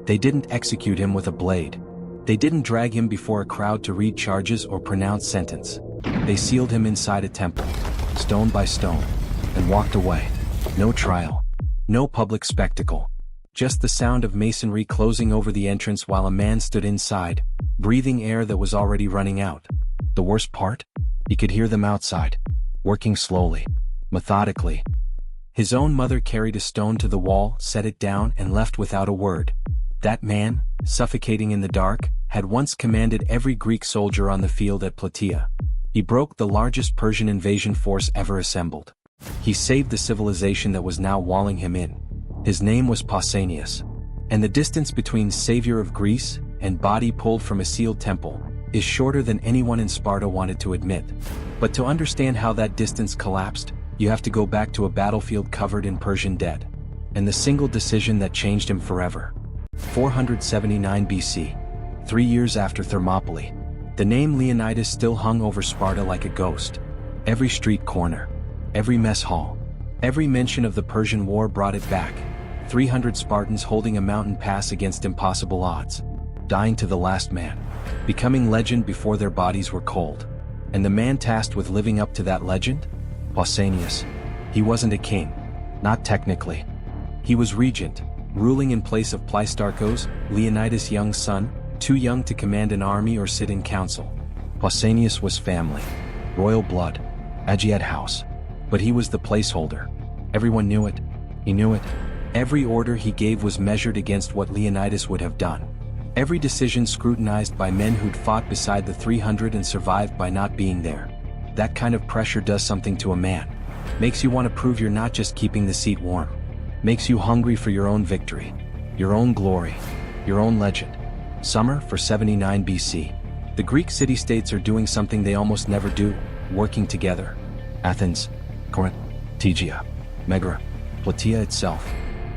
They didn't execute him with a blade. They didn't drag him before a crowd to read charges or pronounce sentence. They sealed him inside a temple, stone by stone, and walked away. No trial. No public spectacle. Just the sound of masonry closing over the entrance while a man stood inside, breathing air that was already running out. The worst part? He could hear them outside, working slowly, methodically. His own mother carried a stone to the wall, set it down, and left without a word. That man, suffocating in the dark, had once commanded every Greek soldier on the field at Plataea. He broke the largest Persian invasion force ever assembled. He saved the civilization that was now walling him in. His name was Pausanias. And the distance between savior of Greece and body pulled from a sealed temple is shorter than anyone in Sparta wanted to admit. But to understand how that distance collapsed, you have to go back to a battlefield covered in Persian dead. And the single decision that changed him forever. 479 BC, 3 years after Thermopylae. The name Leonidas still hung over Sparta like a ghost. Every street corner, every mess hall, every mention of the Persian War brought it back. 300 Spartans holding a mountain pass against impossible odds, dying to the last man, becoming legend before their bodies were cold. And the man tasked with living up to that legend? Pausanias. He wasn't a king, not technically. He was regent, ruling in place of Pleistarchos, Leonidas' young son, too young to command an army or sit in council. Pausanias was family, royal blood, Agiad house. But he was the placeholder. Everyone knew it. He knew it. Every order he gave was measured against what Leonidas would have done. Every decision scrutinized by men who'd fought beside the 300 and survived by not being there. That kind of pressure does something to a man. Makes you want to prove you're not just keeping the seat warm. Makes you hungry for your own victory, your own glory, your own legend. Summer for 79 BC. The Greek city-states are doing something they almost never do, working together. Athens, Corinth, Tegea, Megara, Plataea itself.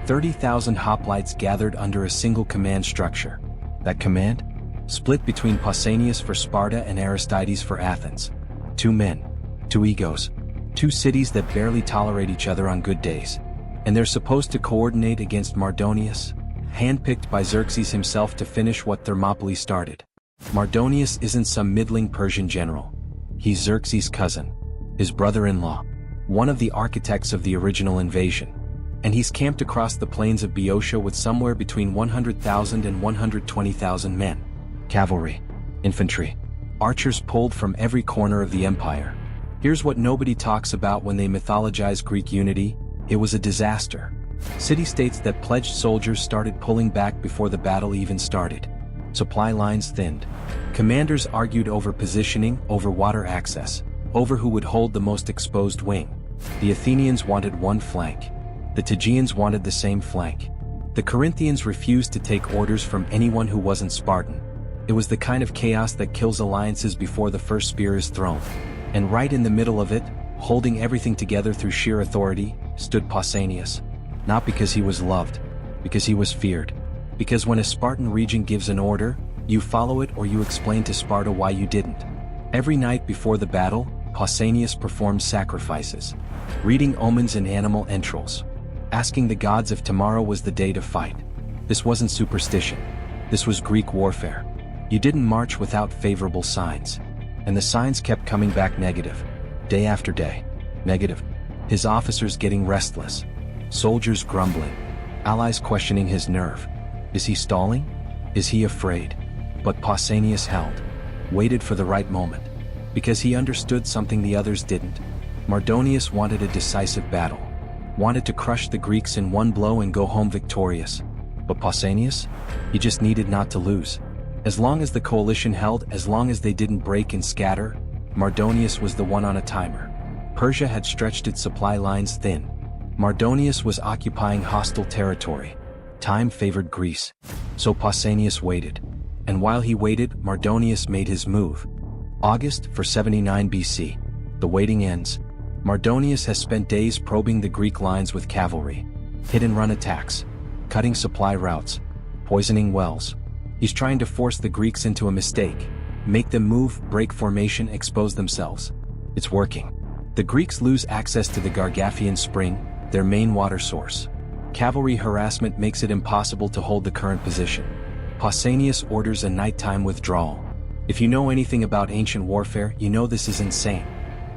30,000 hoplites gathered under a single command structure. That command? Split between Pausanias for Sparta and Aristides for Athens. 2 men, 2 egos, 2 cities that barely tolerate each other on good days. And they're supposed to coordinate against Mardonius, handpicked by Xerxes himself to finish what Thermopylae started. Mardonius isn't some middling Persian general. He's Xerxes' cousin, his brother-in-law, one of the architects of the original invasion. And he's camped across the plains of Boeotia with somewhere between 100,000 and 120,000 men. Cavalry, infantry, archers pulled from every corner of the empire. Here's what nobody talks about when they mythologize Greek unity. It was a disaster. City-states that pledged soldiers started pulling back before the battle even started. Supply lines thinned. Commanders argued over positioning, over water access, over who would hold the most exposed wing. The Athenians wanted one flank. The Tegeans wanted the same flank. The Corinthians refused to take orders from anyone who wasn't Spartan. It was the kind of chaos that kills alliances before the first spear is thrown. And right in the middle of it, holding everything together through sheer authority, stood Pausanias. Not because he was loved, because he was feared. Because when a Spartan regent gives an order, you follow it or you explain to Sparta why you didn't. Every night before the battle, Pausanias performed sacrifices, reading omens and animal entrails, asking the gods if tomorrow was the day to fight. This wasn't superstition. This was Greek warfare. You didn't march without favorable signs. And the signs kept coming back negative. Day after day. Negative. His officers getting restless. Soldiers grumbling. Allies questioning his nerve. Is he stalling? Is he afraid? But Pausanias held. Waited for the right moment. Because he understood something the others didn't. Mardonius wanted a decisive battle. Wanted to crush the Greeks in one blow and go home victorious. But Pausanias? He just needed not to lose. As long as the coalition held, as long as they didn't break and scatter, Mardonius was the one on a timer. Persia had stretched its supply lines thin. Mardonius was occupying hostile territory. Time favored Greece. So Pausanias waited. And while he waited, Mardonius made his move. August for 79 BC. The waiting ends. Mardonius has spent days probing the Greek lines with cavalry. Hit-and-run attacks. Cutting supply routes. Poisoning wells. He's trying to force the Greeks into a mistake. Make them move, break formation, expose themselves. It's working. The Greeks lose access to the Gargantuan spring, their main water source. Cavalry harassment makes it impossible to hold the current position. Pausanias orders a nighttime withdrawal. If you know anything about ancient warfare, you know this is insane.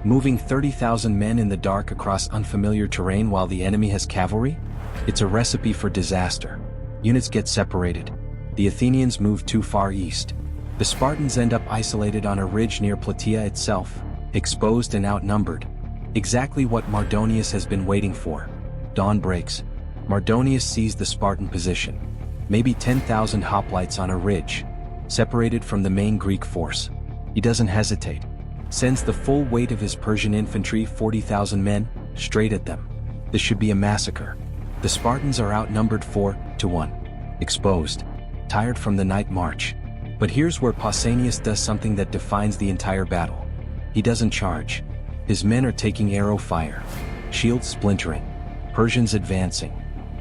Moving 30,000 men in the dark across unfamiliar terrain while the enemy has cavalry? It's a recipe for disaster. Units get separated. The Athenians move too far east. The Spartans end up isolated on a ridge near Plataea itself, exposed and outnumbered. Exactly what Mardonius has been waiting for. Dawn breaks. Mardonius sees the Spartan position. Maybe 10,000 hoplites on a ridge, separated from the main Greek force. He doesn't hesitate. Sends the full weight of his Persian infantry, 40,000 men, straight at them. This should be a massacre. The Spartans are outnumbered 4-1. Exposed. Tired from the night march. But here's where Pausanias does something that defines the entire battle. He doesn't charge. His men are taking arrow fire. Shields splintering. Persians advancing.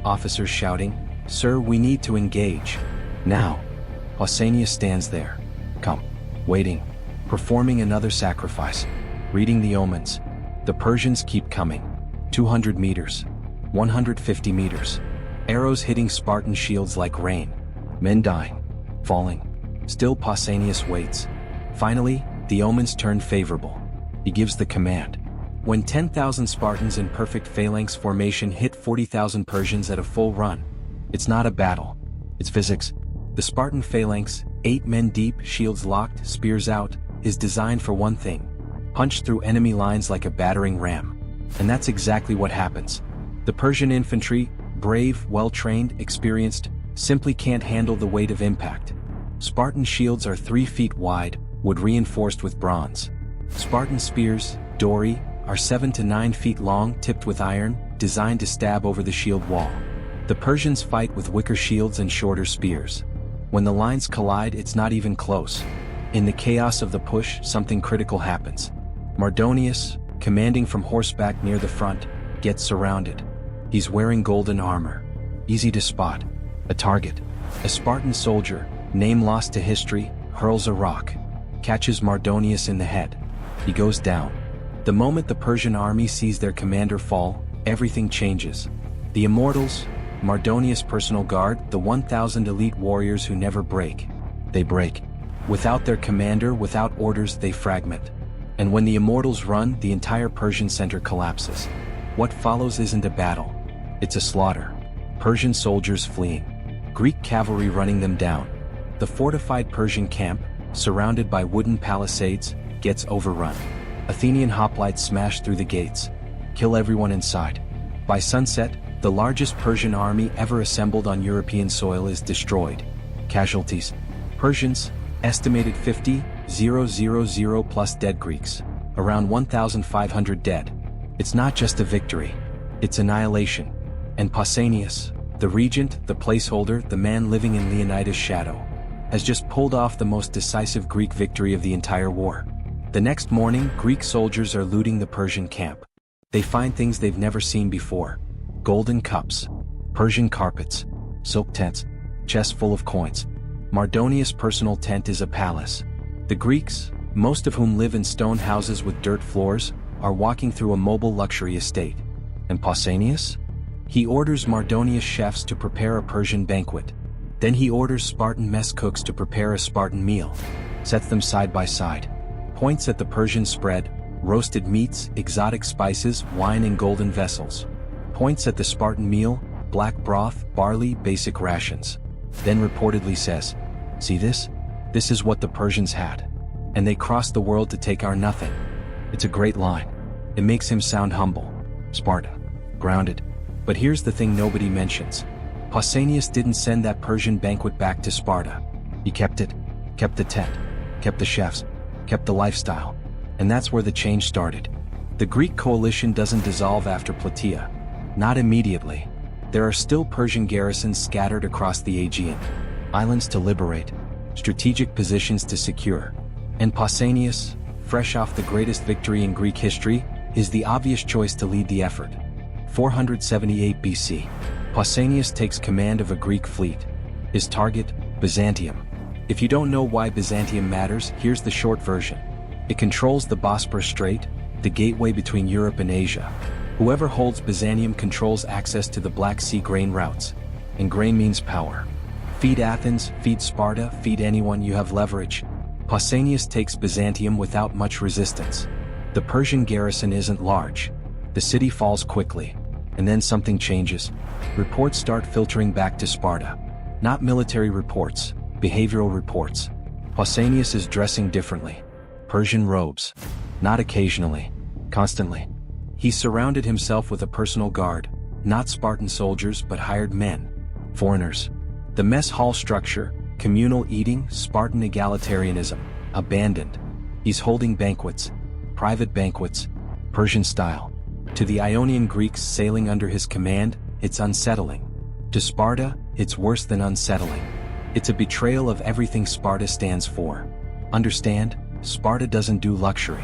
Officers shouting, "Sir, we need to engage. Now." Pausanias stands there. Calm. Waiting. Performing another sacrifice. Reading the omens. The Persians keep coming. 200 meters. 150 meters. Arrows hitting Spartan shields like rain. Men dying. Falling. Still Pausanias waits. Finally, the omens turn favorable. He gives the command. When 10,000 Spartans in perfect phalanx formation hit 40,000 Persians at a full run, it's not a battle. It's physics. The Spartan phalanx, 8 men deep, shields locked, spears out, is designed for one thing: punch through enemy lines like a battering ram. And that's exactly what happens. The Persian infantry, brave, well-trained, experienced, simply can't handle the weight of impact. Spartan shields are 3 feet wide, wood reinforced with bronze. Spartan spears, dory, are 7 to 9 feet long, tipped with iron, designed to stab over the shield wall. The Persians fight with wicker shields and shorter spears. When the lines collide, it's not even close. In the chaos of the push, something critical happens. Mardonius, commanding from horseback near the front, gets surrounded. He's wearing golden armor. Easy to spot. A target. A Spartan soldier, name lost to history, hurls a rock. Catches Mardonius in the head. He goes down. The moment the Persian army sees their commander fall, everything changes. The Immortals, Mardonius' personal guard, the 1,000 elite warriors who never break. They break. Without their commander, without orders, they fragment. And when the Immortals run, the entire Persian center collapses. What follows isn't a battle. It's a slaughter. Persian soldiers fleeing. Greek cavalry running them down. The fortified Persian camp, surrounded by wooden palisades, gets overrun. Athenian hoplites smash through the gates. Kill everyone inside. By sunset, the largest Persian army ever assembled on European soil is destroyed. Casualties. Persians, estimated 50,000 plus dead Greeks. Around 1,500 dead. It's not just a victory. It's annihilation. And Pausanias, the regent, the placeholder, the man living in Leonidas' shadow, has just pulled off the most decisive Greek victory of the entire war. The next morning, Greek soldiers are looting the Persian camp. They find things they've never seen before. Golden cups, Persian carpets, silk tents, chests full of coins. Mardonius' personal tent is a palace. The Greeks, most of whom live in stone houses with dirt floors, are walking through a mobile luxury estate. And Pausanias? He orders Mardonius chefs to prepare a Persian banquet. Then he orders Spartan mess cooks to prepare a Spartan meal. Sets them side by side. Points at the Persian spread, roasted meats, exotic spices, wine in golden vessels. Points at the Spartan meal, black broth, barley, basic rations. Then reportedly says, "See this? This is what the Persians had. And they crossed the world to take our nothing." It's a great line. It makes him sound humble. Sparta. Grounded. But here's the thing nobody mentions. Pausanias didn't send that Persian banquet back to Sparta. He kept it. Kept the tent. Kept the chefs. Kept the lifestyle. And that's where the change started. The Greek coalition doesn't dissolve after Plataea. Not immediately. There are still Persian garrisons scattered across the Aegean. Islands to liberate. Strategic positions to secure. And Pausanias, fresh off the greatest victory in Greek history, is the obvious choice to lead the effort. 478 BC. Pausanias takes command of a Greek fleet. His target, Byzantium. If you don't know why Byzantium matters, here's the short version. It controls the Bosporus Strait, the gateway between Europe and Asia. Whoever holds Byzantium controls access to the Black Sea grain routes. And grain means power. Feed Athens, feed Sparta, feed anyone, you have leverage. Pausanias takes Byzantium without much resistance. The Persian garrison isn't large. The city falls quickly. And then something changes. Reports start filtering back to Sparta. Not military reports, behavioral reports. Pausanias is dressing differently. Persian robes. Not occasionally. Constantly. He surrounded himself with a personal guard. Not Spartan soldiers but hired men. Foreigners. The mess hall structure, communal eating, Spartan egalitarianism, abandoned. He's holding banquets. Private banquets. Persian style. To the Ionian Greeks sailing under his command, it's unsettling. To Sparta, it's worse than unsettling. It's a betrayal of everything Sparta stands for. Understand? Sparta doesn't do luxury.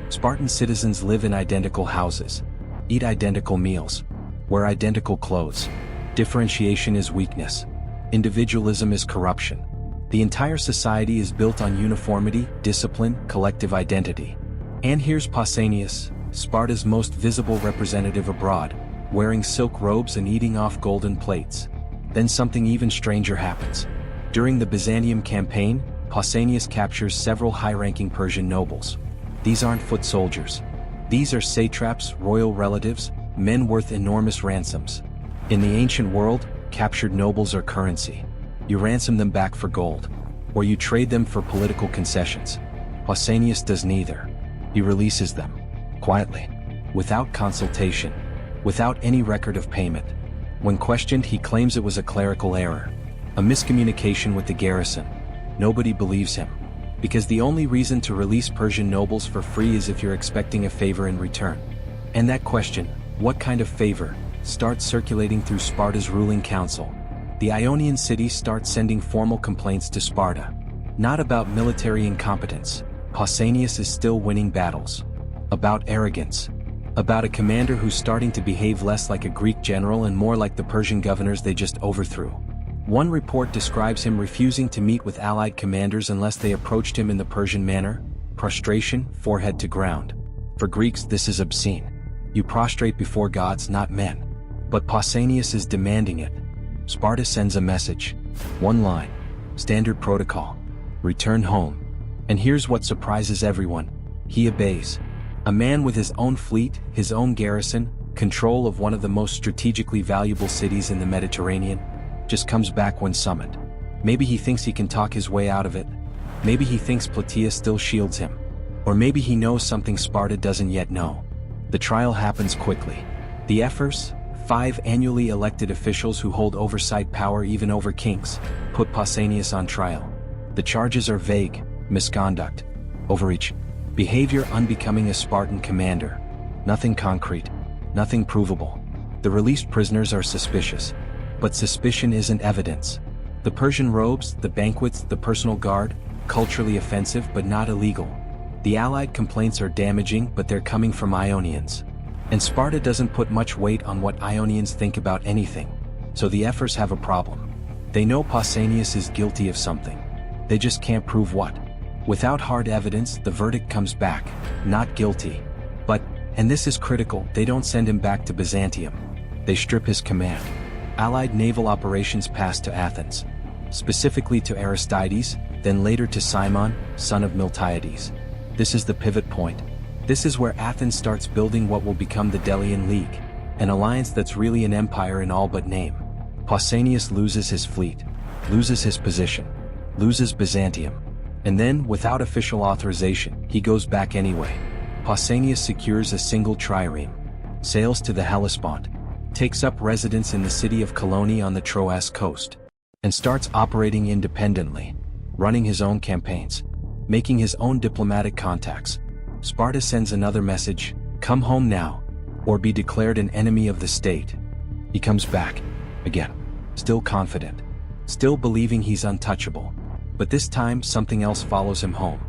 Spartan citizens live in identical houses, eat identical meals, wear identical clothes. Differentiation is weakness. Individualism is corruption. The entire society is built on uniformity, discipline, collective identity. And here's Pausanias, Sparta's most visible representative abroad, wearing silk robes and eating off golden plates. Then something even stranger happens. During the Byzantium campaign, Pausanias captures several high-ranking Persian nobles. These aren't foot soldiers. These are satraps, royal relatives, men worth enormous ransoms. In the ancient world, captured nobles are currency. You ransom them back for gold, or you trade them for political concessions. Pausanias does neither. He releases them, quietly, without consultation, without any record of payment. When questioned, he claims it was a clerical error, a miscommunication with the garrison. Nobody believes him. Because the only reason to release Persian nobles for free is if you're expecting a favor in return. And that question, what kind of favor, starts circulating through Sparta's ruling council. The Ionian city starts sending formal complaints to Sparta. Not about military incompetence. Pausanias is still winning battles. About arrogance. About a commander who's starting to behave less like a Greek general and more like the Persian governors they just overthrew. One report describes him refusing to meet with allied commanders unless they approached him in the Persian manner, prostration, forehead to ground. For Greeks, this is obscene. You prostrate before gods, not men. But Pausanias is demanding it. Sparta sends a message. One line. Standard protocol. Return home. And here's what surprises everyone. He obeys. A man with his own fleet, his own garrison, control of one of the most strategically valuable cities in the Mediterranean, just comes back when summoned. Maybe he thinks he can talk his way out of it. Maybe he thinks Plataea still shields him. Or maybe he knows something Sparta doesn't yet know. The trial happens quickly. The ephors, 5 annually elected officials who hold oversight power even over kings, put Pausanias on trial. The charges are vague: misconduct, overreach, behavior unbecoming a Spartan commander. Nothing concrete, nothing provable. The released prisoners are suspicious. But suspicion isn't evidence. The Persian robes, the banquets, the personal guard, culturally offensive but not illegal. The allied complaints are damaging, but they're coming from Ionians. And Sparta doesn't put much weight on what Ionians think about anything. So the ephors have a problem. They know Pausanias is guilty of something. They just can't prove what. Without hard evidence, the verdict comes back, not guilty. But, and this is critical, they don't send him back to Byzantium. They strip his command. Allied naval operations pass to Athens, specifically to Aristides, then later to Cimon, son of Miltiades. This is the pivot point. This is where Athens starts building what will become the Delian League, an alliance that's really an empire in all but name. Pausanias loses his fleet, loses his position, loses Byzantium. And then, without official authorization, he goes back anyway. Pausanias secures a single trireme, sails to the Hellespont, takes up residence in the city of Colone on the Troas coast, and starts operating independently, running his own campaigns, making his own diplomatic contacts. Sparta sends another message: come home now, or be declared an enemy of the state. He comes back, again, still confident, still believing he's untouchable. But this time something else follows him home.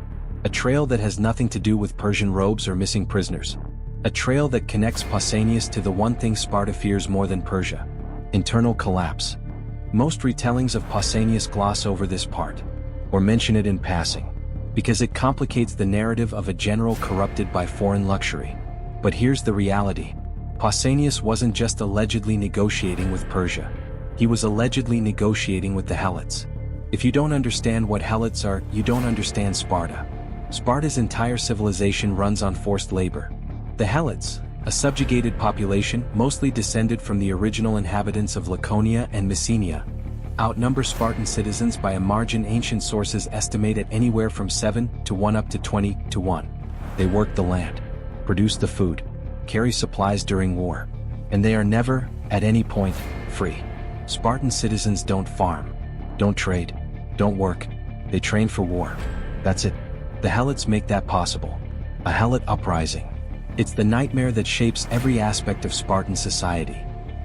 A trail that has nothing to do with Persian robes or missing prisoners. A trail that connects Pausanias to the one thing Sparta fears more than Persia: internal collapse. Most retellings of Pausanias gloss over this part, or mention it in passing, because it complicates the narrative of a general corrupted by foreign luxury. But here's the reality. Pausanias wasn't just allegedly negotiating with Persia. He was allegedly negotiating with the Helots. If you don't understand what Helots are, you don't understand Sparta. Sparta's entire civilization runs on forced labor. The Helots, a subjugated population mostly descended from the original inhabitants of Laconia and Messenia, outnumber Spartan citizens by a margin ancient sources estimate at anywhere from 7 to 1 up to 20 to 1. They work the land, produce the food, carry supplies during war, and they are never, at any point, free. Spartan citizens don't farm, don't trade, don't work, they train for war. That's it. The Helots make that possible. A Helot uprising. It's the nightmare that shapes every aspect of Spartan society.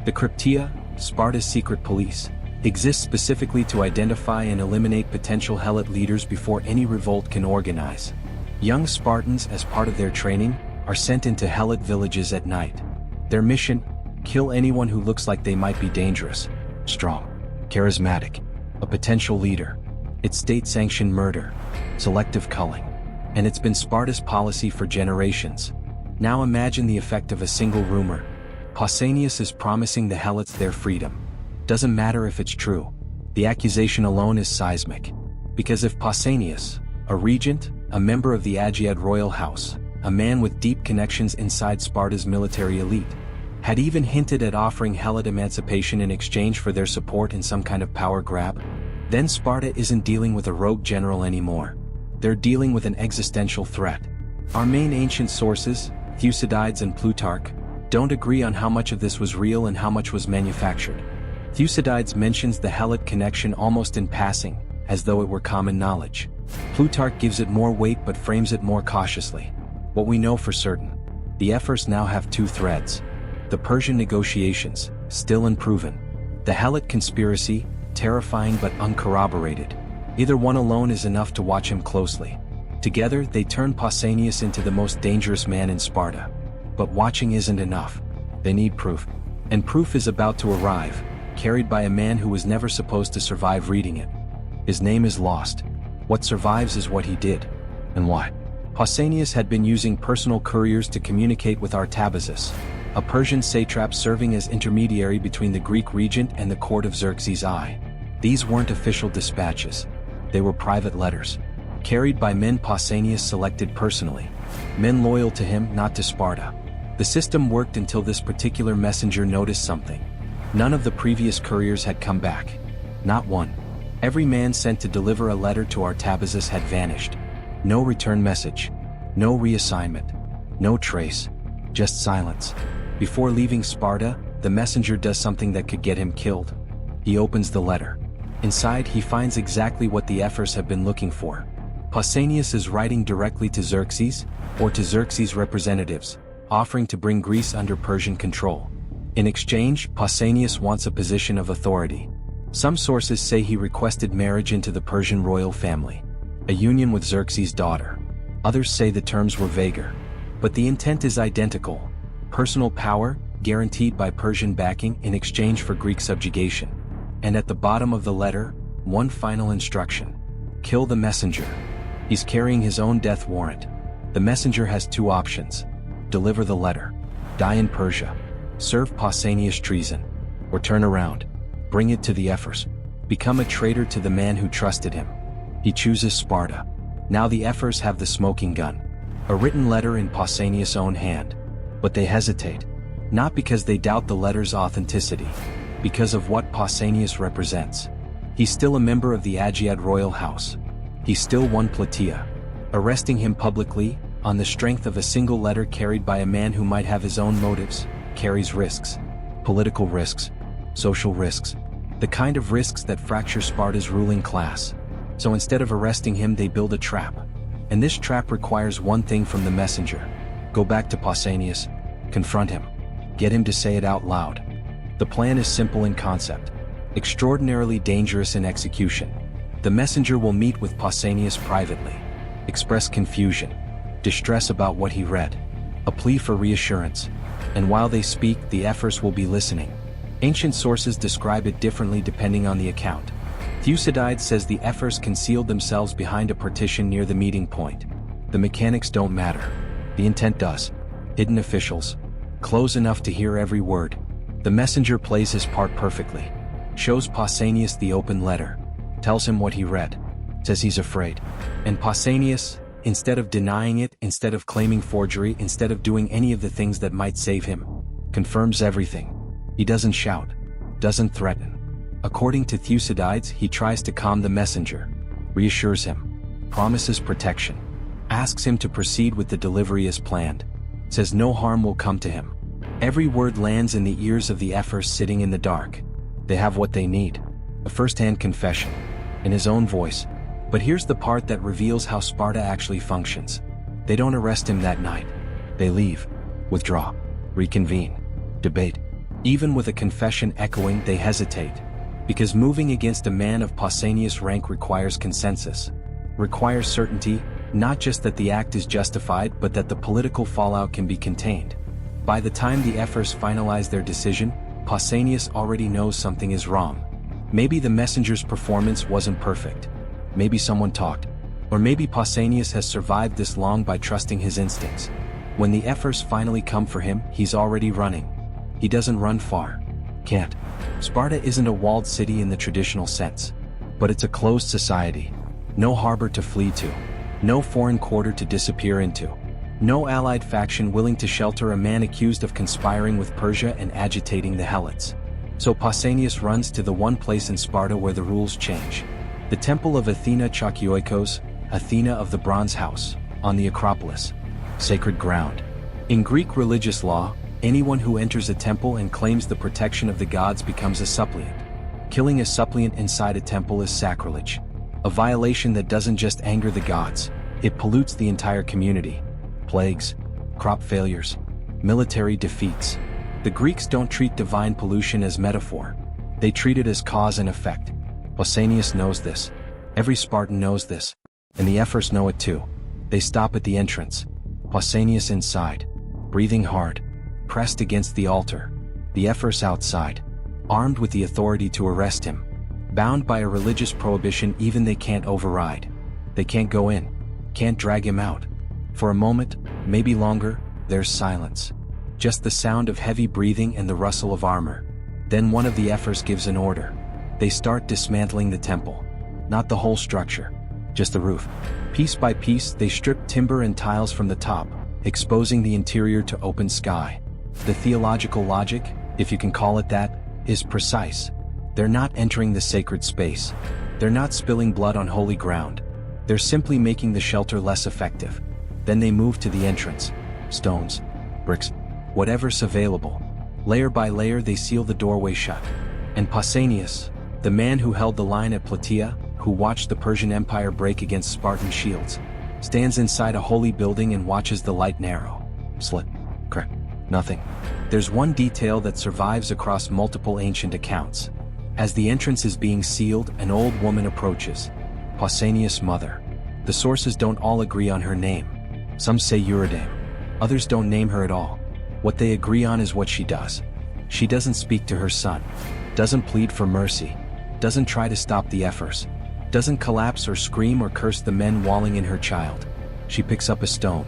The Plataea, Sparta's secret police, exists specifically to identify and eliminate potential Helot leaders before any revolt can organize. Young Spartans, as part of their training, are sent into Helot villages at night. Their mission? Kill anyone who looks like they might be dangerous, strong, charismatic, a potential leader. It's state-sanctioned murder, selective culling. And it's been Sparta's policy for generations. Now imagine the effect of a single rumor. Pausanias is promising the Helots their freedom. Doesn't matter if it's true. The accusation alone is seismic. Because if Pausanias, a regent, a member of the Agiad royal house, a man with deep connections inside Sparta's military elite, had even hinted at offering Helot emancipation in exchange for their support in some kind of power grab, then Sparta isn't dealing with a rogue general anymore. They're dealing with an existential threat. Our main ancient sources, Thucydides and Plutarch, don't agree on how much of this was real and how much was manufactured. Thucydides mentions the Helot connection almost in passing, as though it were common knowledge. Plutarch gives it more weight but frames it more cautiously. What we know for certain. The Ephors now have two threads. The Persian negotiations, still unproven. The Helot conspiracy, terrifying but uncorroborated. Either one alone is enough to watch him closely. Together, they turn Pausanias into the most dangerous man in Sparta. But watching isn't enough. They need proof. And proof is about to arrive, carried by a man who was never supposed to survive reading it. His name is lost. What survives is what he did. And why. Pausanias had been using personal couriers to communicate with Artabazus, a Persian satrap serving as intermediary between the Greek regent and the court of Xerxes I. These weren't official dispatches. They were private letters, carried by men Pausanias selected personally, men loyal to him, not to Sparta. The system worked until this particular messenger noticed something. None of the previous couriers had come back. Not one. Every man sent to deliver a letter to Artabazus had vanished. No return message. No reassignment. No trace. Just silence. Before leaving Sparta, the messenger does something that could get him killed. He opens the letter. Inside, he finds exactly what the Ephors have been looking for. Pausanias is writing directly to Xerxes, or to Xerxes' representatives, offering to bring Greece under Persian control. In exchange, Pausanias wants a position of authority. Some sources say he requested marriage into the Persian royal family, a union with Xerxes' daughter. Others say the terms were vaguer. But the intent is identical. Personal power, guaranteed by Persian backing in exchange for Greek subjugation. And at the bottom of the letter, one final instruction. Kill the messenger. He's carrying his own death warrant. The messenger has two options. Deliver the letter. Die in Persia. Serve Pausanias treason. Or turn around. Bring it to the Ephors. Become a traitor to the man who trusted him. He chooses Sparta. Now the Ephors have the smoking gun. A written letter in Pausanias' own hand. But they hesitate. Not because they doubt the letter's authenticity. Because of what Pausanias represents. He's still a member of the Agiad royal house. He still won Plataea. Arresting him publicly, on the strength of a single letter carried by a man who might have his own motives, carries risks. Political risks. Social risks. The kind of risks that fracture Sparta's ruling class. So instead of arresting him, they build a trap. And this trap requires one thing from the messenger. Go back to Pausanias. Confront him. Get him to say it out loud. The plan is simple in concept. Extraordinarily dangerous in execution. The messenger will meet with Pausanias privately. Express confusion. Distress about what he read. A plea for reassurance. And while they speak, the Ephors will be listening. Ancient sources describe it differently depending on the account. Thucydides says the Ephors concealed themselves behind a partition near the meeting point. The mechanics don't matter. The intent does. Hidden officials. close enough to hear every word. The messenger plays his part perfectly. Shows Pausanias the open letter. Tells him what he read. Says he's afraid. And Pausanias, instead of denying it, instead of claiming forgery, instead of doing any of the things that might save him, confirms everything. He doesn't shout. Doesn't threaten. According to Thucydides, he tries to calm the messenger. Reassures him. Promises protection. Asks him to proceed with the delivery as planned. Says no harm will come to him. Every word lands in the ears of the ephors sitting in the dark. They have what they need. A first-hand confession. In his own voice. But here's the part that reveals how Sparta actually functions. They don't arrest him that night. They leave. Withdraw. Reconvene. Debate. Even with a confession echoing, they hesitate. Because moving against a man of Pausanias' rank requires consensus. Requires certainty, not just that the act is justified but that the political fallout can be contained. By the time the ephors finalize their decision, Pausanias already knows something is wrong. Maybe the messenger's performance wasn't perfect. Maybe someone talked. Or maybe Pausanias has survived this long by trusting his instincts. When the ephors finally come for him, he's already running. He doesn't run far. Can't. Sparta isn't a walled city in the traditional sense. But it's a closed society. No harbor to flee to. No foreign quarter to disappear into. No allied faction willing to shelter a man accused of conspiring with Persia and agitating the Helots. So Pausanias runs to the one place in Sparta where the rules change. The temple of Athena Chakioikos, Athena of the Bronze House, on the Acropolis. Sacred ground. In Greek religious law, anyone who enters a temple and claims the protection of the gods becomes a suppliant. Killing a suppliant inside a temple is sacrilege. A violation that doesn't just anger the gods, it pollutes the entire community. Plagues, crop failures, military defeats. The Greeks don't treat divine pollution as metaphor. They treat it as cause and effect. Pausanias knows this. Every Spartan knows this. And the ephors know it too. They stop at the entrance. Pausanias inside. Breathing hard. Pressed against the altar. The ephors outside. Armed with the authority to arrest him. Bound by a religious prohibition even they can't override. They can't go in. Can't drag him out. For a moment, maybe longer, there's silence. Just the sound of heavy breathing and the rustle of armor. Then one of the ephors gives an order. They start dismantling the temple. Not the whole structure. Just the roof. Piece by piece, they strip timber and tiles from the top, exposing the interior to open sky. The theological logic, if you can call it that, is precise. They're not entering the sacred space. They're not spilling blood on holy ground. They're simply making the shelter less effective. Then they move to the entrance. Stones, bricks, whatever's available. Layer by layer they seal the doorway shut. And Pausanias, the man who held the line at Plataea, who watched the Persian Empire break against Spartan shields, stands inside a holy building and watches the light narrow. Slit. Crack. Nothing. There's one detail that survives across multiple ancient accounts. As the entrance is being sealed, an old woman approaches. Pausanias' mother. The sources don't all agree on her name. Some say Eurydice. Others don't name her at all. What they agree on is what she does. She doesn't speak to her son. Doesn't plead for mercy. Doesn't try to stop the ephors. Doesn't collapse or scream or curse the men walling in her child. She picks up a stone,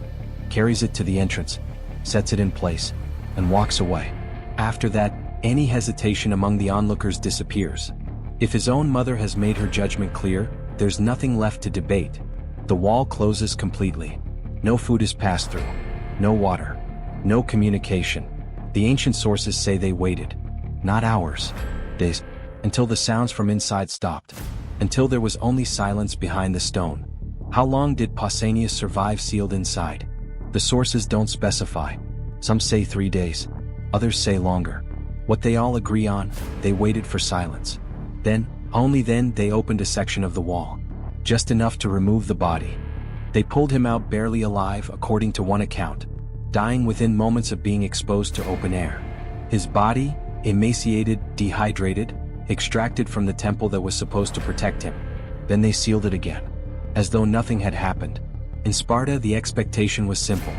carries it to the entrance, sets it in place, and walks away. After that, any hesitation among the onlookers disappears. If his own mother has made her judgment clear, there's nothing left to debate. The wall closes completely. No food is passed through. No water. No communication. The ancient sources say they waited. Not hours. Days. Until the sounds from inside stopped. Until there was only silence behind the stone. How long did Pausanias survive sealed inside? The sources don't specify. Some say 3 days. Others say longer. What they all agree on, they waited for silence. Then, only then, they opened a section of the wall. Just enough to remove the body. They pulled him out barely alive, according to one account, dying within moments of being exposed to open air. His body, emaciated, dehydrated, extracted from the temple that was supposed to protect him. Then they sealed it again, as though nothing had happened. In Sparta, the expectation was simple.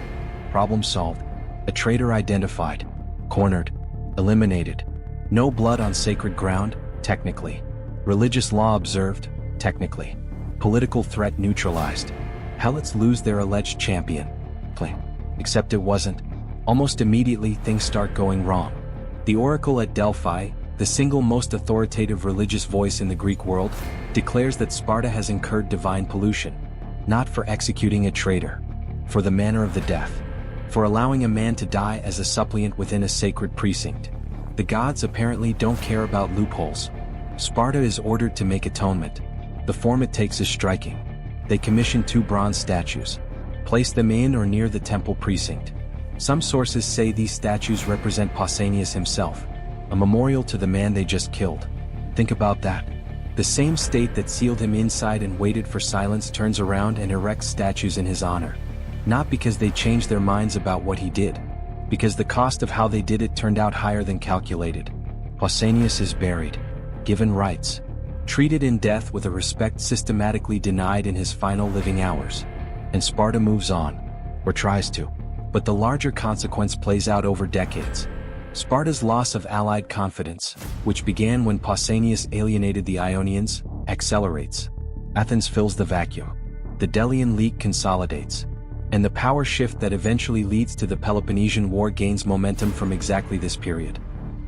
Problem solved. A traitor identified. Cornered. Eliminated. No blood on sacred ground, technically. Religious law observed, technically. Political threat neutralized. Helots lose their alleged champion. Plain. Except it wasn't. Almost immediately, things start going wrong. The oracle at Delphi, the single most authoritative religious voice in the Greek world, declares that Sparta has incurred divine pollution, not for executing a traitor, for the manner of the death, for allowing a man to die as a suppliant within a sacred precinct. The gods apparently don't care about loopholes. Sparta is ordered to make atonement. The form it takes is striking. They commission 2 bronze statues, place them in or near the temple precinct. Some sources say these statues represent Pausanias himself, a memorial to the man they just killed. Think about that. The same state that sealed him inside and waited for silence turns around and erects statues in his honor. Not because they changed their minds about what he did, because the cost of how they did it turned out higher than calculated. Pausanias is buried, given rights, treated in death with a respect systematically denied in his final living hours. And Sparta moves on, or tries to. But the larger consequence plays out over decades. Sparta's loss of allied confidence, which began when Pausanias alienated the Ionians, accelerates. Athens fills the vacuum. The Delian league consolidates. And the power shift that eventually leads to the Peloponnesian War gains momentum from exactly this period.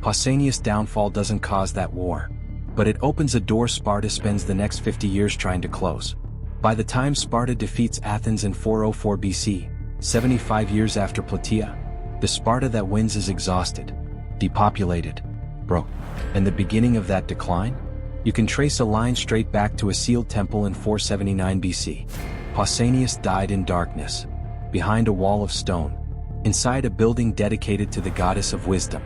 Pausanias' downfall doesn't cause that war, but it opens a door Sparta spends the next 50 years trying to close. By the time Sparta defeats Athens in 404 BC, 75 years after Plataea, the Sparta that wins is exhausted, depopulated, broke. And the beginning of that decline? You can trace a line straight back to a sealed temple in 479 BC. Pausanias died in darkness, behind a wall of stone, inside a building dedicated to the goddess of wisdom.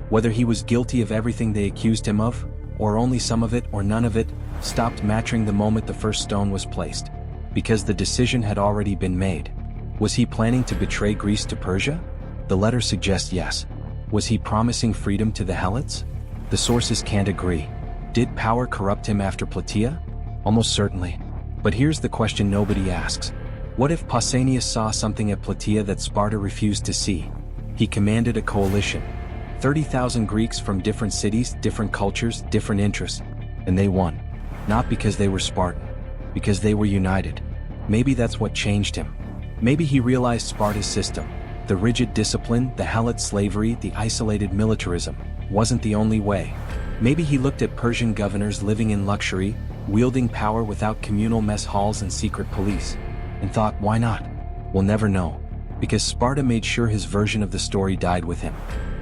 Whether he was guilty of everything they accused him of, or only some of it or none of it, stopped mattering the moment the first stone was placed, because the decision had already been made. Was he planning to betray Greece to Persia? The letter suggests yes. Was he promising freedom to the Helots? The sources can't agree. Did power corrupt him after Plataea? Almost certainly. But here's the question nobody asks. What if Pausanias saw something at Plataea that Sparta refused to see? He commanded a coalition. 30,000 Greeks from different cities, different cultures, different interests. And they won. Not because they were Spartan. Because they were united. Maybe that's what changed him. Maybe he realized Sparta's system, the rigid discipline, the Helot slavery, the isolated militarism, wasn't the only way. Maybe he looked at Persian governors living in luxury, wielding power without communal mess halls and secret police, and thought, why not? We'll never know. Because Sparta made sure his version of the story died with him.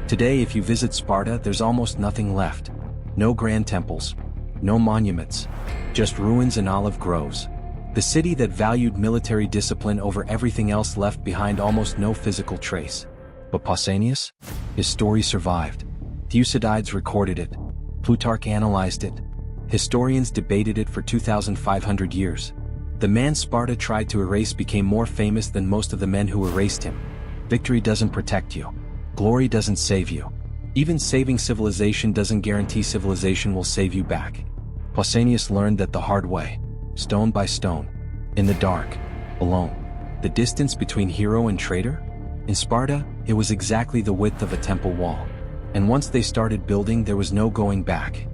Today, if you visit Sparta, there's almost nothing left. No grand temples, no monuments, just ruins and olive groves. The city that valued military discipline over everything else left behind almost no physical trace. But Pausanias? His story survived. Thucydides recorded it. Plutarch analyzed it. Historians debated it for 2,500 years. The man Sparta tried to erase became more famous than most of the men who erased him. Victory doesn't protect you. Glory doesn't save you. Even saving civilization doesn't guarantee civilization will save you back. Pausanias learned that the hard way. Stone by stone, in the dark, alone. The distance between hero and traitor? In Sparta, it was exactly the width of a temple wall. And once they started building, there was no going back.